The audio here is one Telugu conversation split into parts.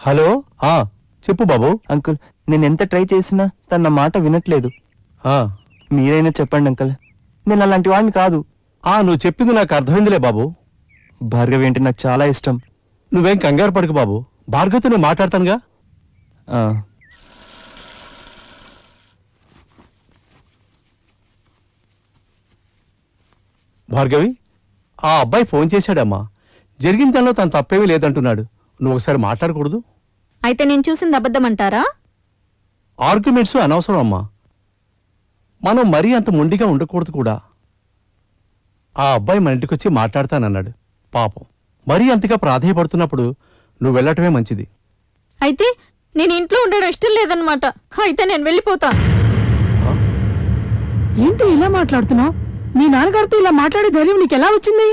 హలో చెప్పు బాబు. అంకుల్, నేను ఎంత ట్రై చేసినా తన మాట వినట్లేదు. మీరైనా చెప్పండి అంకుల్, నేను అలాంటి వాడిని కాదు. నువ్వు చెప్పింది నాకు అర్థమైందిలే బాబు. భార్గవి అంటే నాకు చాలా ఇష్టం. నువ్వేం కంగారు పడకు బాబు, భార్గవితో నేను మాట్లాడతానుగా. భార్గవి, ఆ అబ్బాయి ఫోన్ చేశాడమ్మా. జరిగిన దానిలో తను తప్పేమీ లేదంటున్నాడు. నువ్వు ఒకసారి మాట్లాడకూడదు? అయితే నేను చూసింది అబద్ధం అంటారా? ఆర్గ్యుమెంట్స్ అనవసరం అమ్మా. మనం మరీ అంత మొండిగా ఉండకూడదు కూడా. ఆ అబ్బాయి మన ఇంటికి వచ్చి మాట్లాడతానన్నాడు. పాపం మరీ అంతగా ప్రాధేయపడుతున్నప్పుడు నువ్వు వెళ్ళటమే మంచిది. అయితే నేను ఇంట్లో ఉండడం ఇష్టం లేదన్నమాట. అయితే నేను వెళ్ళిపోతా. ఏంటి ఇలా మాట్లాడుతున్నావు? మీ నాన్నగారితో ఇలా మాట్లాడే ధైర్యం నీకు ఎలా వచ్చింది?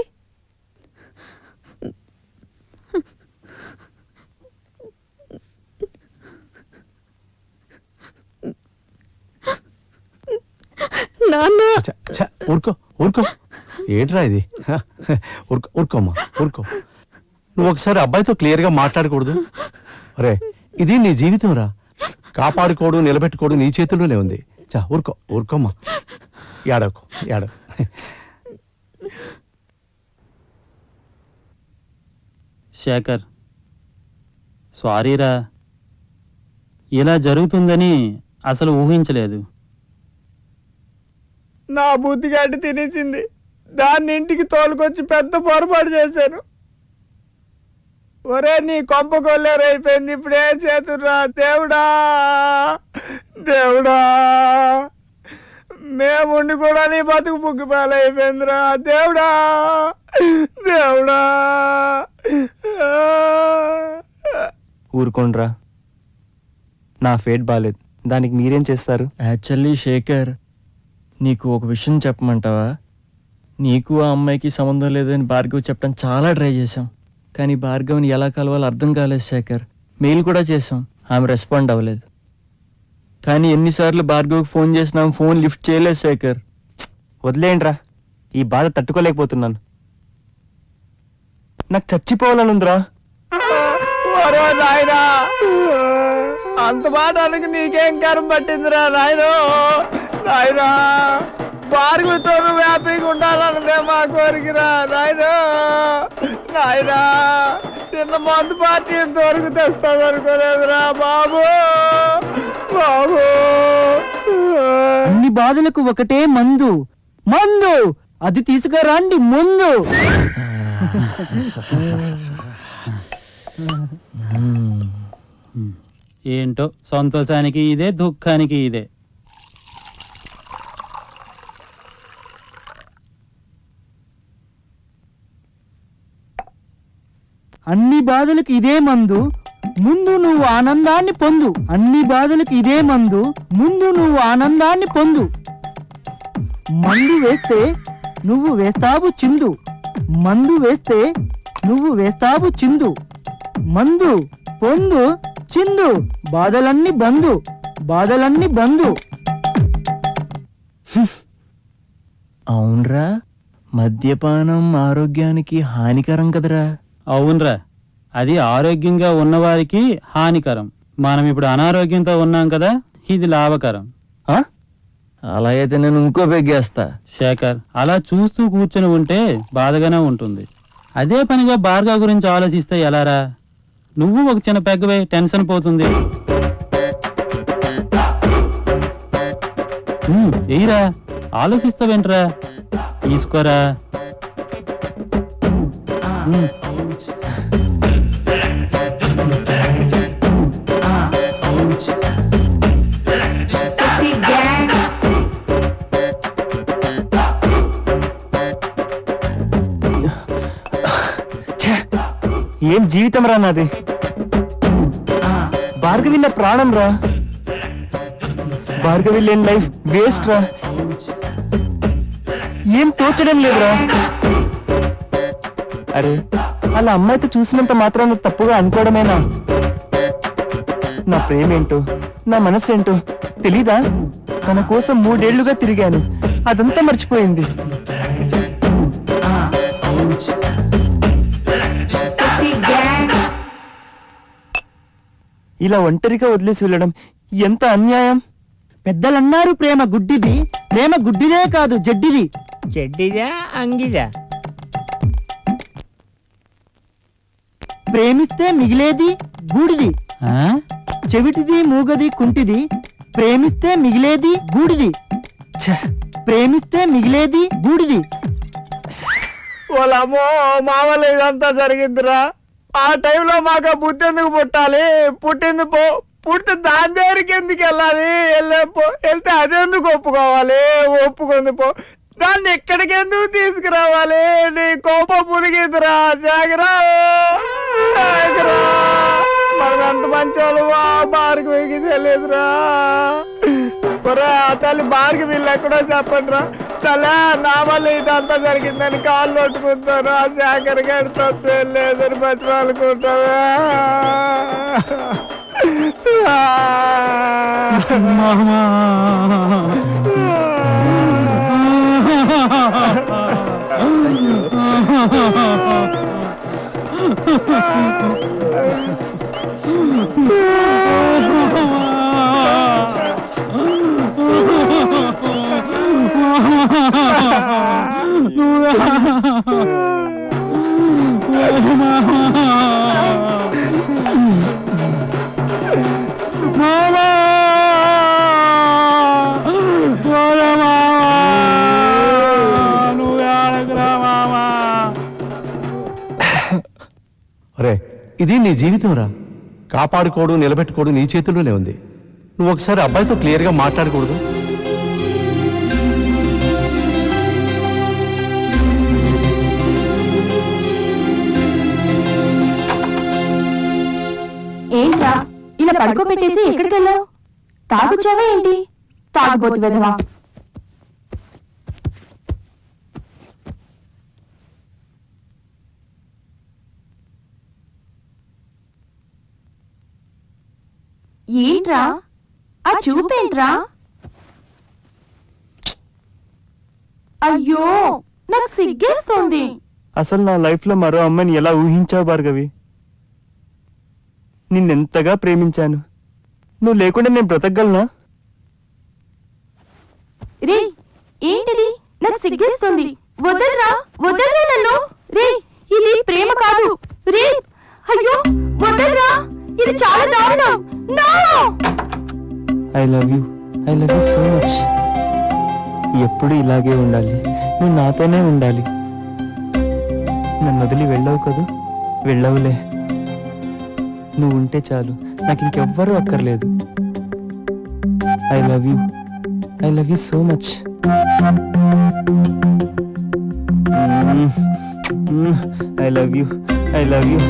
నాన్న, ఊరుకో ఊరుకో, ఏంట్రా ఇది? ఊరుకోమ్మా ఊరుకో. నువ్వు ఒకసారి అబ్బాయితో క్లియర్గా మాట్లాడకూడదు? అరే, ఇది నీ జీవితం రా. కాపాడుకోవడం నిలబెట్టుకోవడం నీ చేతుల్లోనే ఉంది. ఊరుకో ఊరుకోమ్మా, ఏడవకు ఏడవ. శేఖర్, సారీరా, ఇలా జరుగుతుందని అసలు ఊహించలేదు. నా బుద్ధి గడ్డి తినేసింది. దాన్ని ఇంటికి తోలుకొచ్చి పెద్ద పొరపాటు చేశాను. ఒరే, నీ కొంప కొల్లేరు అయిపోయింది. ఇప్పుడు ఏం చేతుర్రా దేవుడా, దేవుడా. మేముండి కూడా నీ బతుకు పుగ్గిపాలు అయిపోయిందిరా దేవుడా, దేవుడా. ఊరుకోండ్రా, నా ఫేట్ బాలేదు, దానికి మీరేం చేస్తారు? యాక్చువల్లీ శేఖర్, నీకు ఒక విషయం చెప్పమంటావా? నీకు ఆ అమ్మాయికి సంబంధం లేదని భార్గవ్ చెప్పడం చాలా ట్రై చేశాం, కానీ భార్గవ్ని ఎలా కలవాలో అర్థం కాలేదు శేఖర్. మెయిల్ కూడా చేశాం, ఆమె రెస్పాండ్ అవ్వలేదు. కానీ ఎన్నిసార్లు భార్గవ్కి ఫోన్ చేసినా ఫోన్ లిఫ్ట్ చేయలేదు శేఖర్. వదిలేయండిరా, ఈ బాధ తట్టుకోలేకపోతున్నాను. నాకు చచ్చిపోవాలనుందిరా. ఒరే నాయనా, అంత మాట అనకు. నీకేం కరం పట్టిందిరా నాయనో. నాయనా, భార్గవితో నువ్వు హ్యాపీగా ఉండాలన్నదే మా కోరికరా నాయనా. నాయనా, చిన్న మందు పార్టీ ఎంతవరకు తెస్తావు అనుకోలేదురా బాబు, బాబు. అన్ని బాధలకు ఒకటే మందు, మందు. అది తీసుకురండి ముందు. ఏంటో, సంతోషానికి ఇదే, దుఃఖానికి ఇదే. అన్ని బాధలకు ఇదే మందు, ముందు నువ్వు ఆనందాన్ని పొందు. అన్ని బాధలకు ఇదే మందు, ముందు నువ్వు ఆనందాన్ని పొందు. మందు వేస్తే నువ్వు వేస్తావు చిందు, మందు వేస్తే నువ్వు వేస్తావు చిందు. మందు పొందు చిందు, బాధలన్నీ బందు, బాధలన్నీ బందు. అవునరా, మద్యపానం ఆరోగ్యానికి హానికరం కదరా. అవునరా, అది ఆరోగ్యంగా ఉన్నవారికి హానికరం. మనం ఇప్పుడు అనారోగ్యంతో ఉన్నాం కదా, ఇది లాభకరం. అలా అయితే నేను ఇంకో పెగ్గేస్తా. శేఖర్, అలా చూస్తూ కూర్చొని ఉంటే బాధగానే ఉంటుంది. అదే పనిగా భార్గవ్ గురించి ఆలోచిస్తే ఎలారా? నువ్వు ఒక చిన్న పెగ్గవే, టెన్షన్ పోతుంది. ఎయిరా, ఆలోచిస్తావేంట్రా? తీసుకోరా. ఏం జీవితం రా నాది. భార్గవి నా ప్రాణం రా. భార్గవి లేని లైఫ్ వేస్ట్ రా. ఏం తోచడం లేదురా. అరే, అలా అమ్మాయితో చూసినంత మాత్రాన తప్పుగా అనుకోవడమేనా? నా ప్రేమేంటో, నా మనస్సేంటో తెలీదా? తన కోసం 3 ఏళ్లుగా తిరిగాను, అదంతా మర్చిపోయింది. ఇలా ఒంటరిగా వదిలేసి వెళ్ళడం ఎంత అన్యాయం. పెద్దలన్నారు ప్రేమ గుడ్డిది, ప్రేమ గుడ్డిదే కాదు జడ్డిది. చెడ్డిదా అంగిదా? ప్రేమిస్తే మిగిలేది బూడిది, ఆ? చెవిటిది మూగది కుంటిది, ప్రేమిస్తే మిగిలేది బూడిది, ఛ! ప్రేమిస్తే మిగిలేది బూడిది. వాళ్ళమ్మో మామూలు ఇదంతా జరిగిందిరా. ఆ టైంలో మాకు బుద్ధి ఎందుకు పుట్టాలి? పుట్టింది పో, పుడితే దాని దగ్గరికి ఎందుకు వెళ్ళాలి? వెళ్తే అదెందుకు ఒప్పుకోవాలి? ఒప్పుకుంది పో, దాన్ని ఎక్కడికి ఎందుకు తీసుకురావాలి? నీ కోపం పురిగిద్దిరా జాగరా. మనం ఎంత మంచోళ్ళు భార్గవికి తెలియదురా. ఆ తల్లి భార్గవి వీళ్ళు ఎక్కడో చెప్పండి రా. చలా నా వల్ల ఇదంతా జరిగిందని కాళ్ళు కొట్టుకుంటారు. ఆ శేఖర్ గారి తప్పు లేదని బతిమాలుకుంటావా? అరే ఇది నీ జీవితం రా. కాపాడుకోవడం నిలబెట్టుకోవడం నీ చేతుల్లోనే ఉంది. నువ్వు ఒకసారి అబ్బాయితో క్లియర్గా మాట్లాడకూడదు? ఏంట్రా ఇలా పడుకోబెట్టేసి ఎక్కడికి వెళ్ళావు? తాగుచ్చావా ఏంటి? తాగుబోతు వెధవా. ఏంట్రా ఆ చూపేంట్రా? అయ్యో నాకు సిగ్గేస్తోంది. అసలు నా లైఫ్ లో మరో అమ్మాయిని ఎలా ఊహించావు భార్గవి? నిన్నెంతగా ప్రేమించాను. నువ్వు లేకుండా నేను బ్రతకగలనా? రే ఏంటిది? నాకు సిగ్గేస్తుంది. వదలరా, వదలరా నన్ను. రే ఇది ప్రేమ కాదు. రే అయ్యో వదలరా, ఇది చాలా దారుణం. No! I love you so much. ఎప్పుడు ఇలాగే ఉండాలి. నువ్వు నాతోనే ఉండాలి. నన్ను వదిలి వెళ్ళవు కదూ? వెళ్ళవులే. నువ్వు ఉంటే చాలు, నాకు ఇంకెవ్వరూ అక్కర్లేదు. I love you so much. I love you